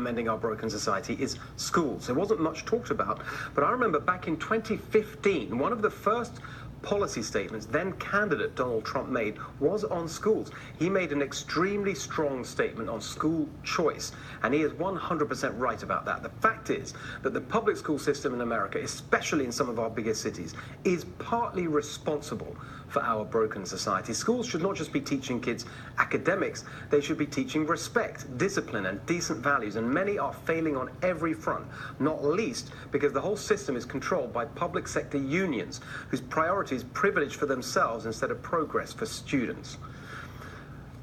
mending our broken society is schools. There wasn't much talked about, but I remember back in 2015, one of the first policy statements then candidate Donald Trump made was on schools. He made an extremely strong statement on school choice, and he is 100% right about that. The fact is that the public school system in America, especially in some of our biggest cities, is partly responsible for our broken society. Schools should not just be teaching kids academics, they should be teaching respect, discipline, and decent values, and many are failing on every front, not least because the whole system is controlled by public sector unions whose priority is privilege for themselves instead of progress for students.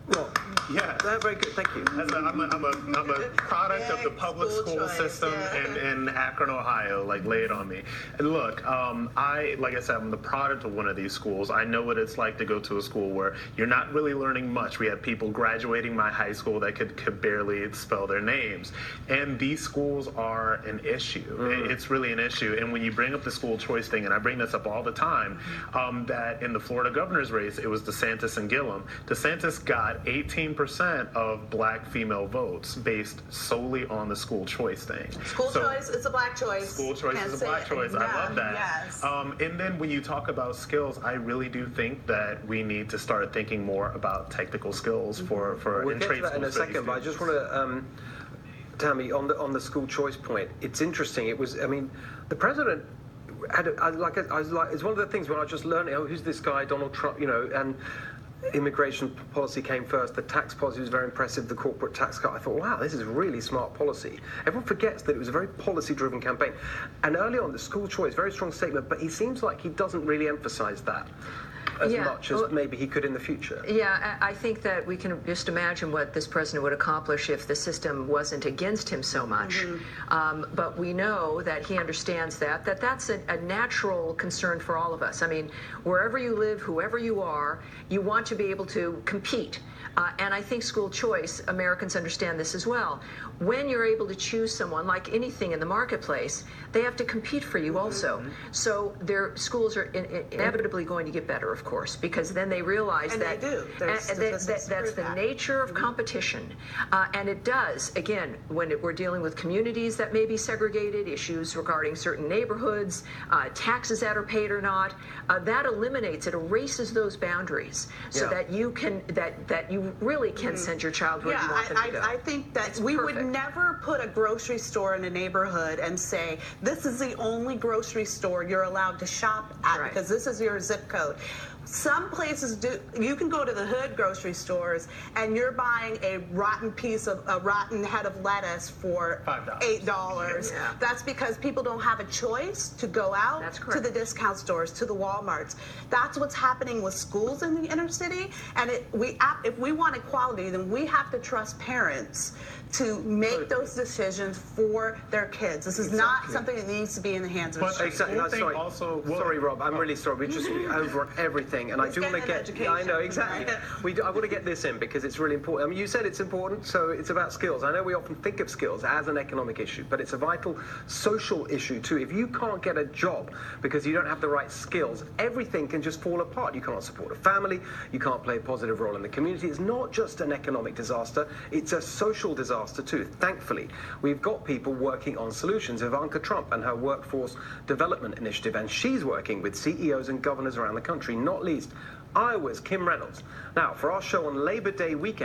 Well, yeah, very good. Thank you. I'm a product of the public school system in Akron, Ohio. Like, lay it on me. And look, like I said, I'm the product of one of these schools. I know what it's like to go to a school where you're not really learning much. We have people graduating my high school that could barely spell their names, and these schools are an issue. It's really an issue. And when you bring up the school choice thing, and I bring this up all the time, that in the Florida governor's race, it was DeSantis and Gillum. DeSantis got 18% of black female votes based solely on the school choice thing. School choice is a black choice. School choice is a black choice. I love that. Yes. And then when you talk about skills, I really do think that we need to start thinking more about technical skills for we'll get to that in a second, but I just want to, Tammy, on the school choice point, it's interesting. It was, I mean, the president had, it's one of the things when I just learned, who's this guy, Donald Trump, and immigration policy came first. The tax policy was very impressive. The corporate tax cut. I thought, wow, this is really smart policy. Everyone forgets that it was a very policy-driven campaign. And early on, the school choice, very strong statement, but he seems like he doesn't really emphasize that as much as maybe he could in the future. Yeah, I think that we can just imagine what this president would accomplish if the system wasn't against him so much. But we know that he understands that's a natural concern for all of us. I mean, wherever you live, whoever you are, you want to be able to compete. And I think school choice, Americans understand this as well. When you're able to choose someone, like anything in the marketplace, they have to compete for you also. So their schools are inevitably going to get better, of course, because then they realize that that's the nature of competition. And it does, again, when we're dealing with communities that may be segregated, issues regarding certain neighborhoods, taxes that are paid or not, that eliminates, it erases those boundaries so that you can, that you really can send your child where you want them to go. I think that we would never put a grocery store in a neighborhood and say, this is the only grocery store you're allowed to shop at because this is your zip code. Some places do. You can go to the hood grocery stores and you're buying a rotten head of lettuce for $8. That's because people don't have a choice to go out to the discount stores, to the Walmarts. That's what's happening with schools in the inner city. And if we want equality, then we have to trust parents to make those decisions for their kids. This is not something that needs to be in the hands of the Sorry, Rob. I'm really sorry. We're just over everything, and I do want to get. I know exactly. I want to get this in because it's really important. I mean, you said it's important, so it's about skills. I know we often think of skills as an economic issue, but it's a vital social issue too. If you can't get a job because you don't have the right skills, everything can just fall apart. You can't support a family. You can't play a positive role in the community. It's not just an economic disaster. It's a social disaster too. Thankfully, we've got people working on solutions. Ivanka Trump and her Workforce Development Initiative, and she's working with CEOs and governors around the country, not least Iowa's Kim Reynolds. Now, for our show on Labor Day weekend,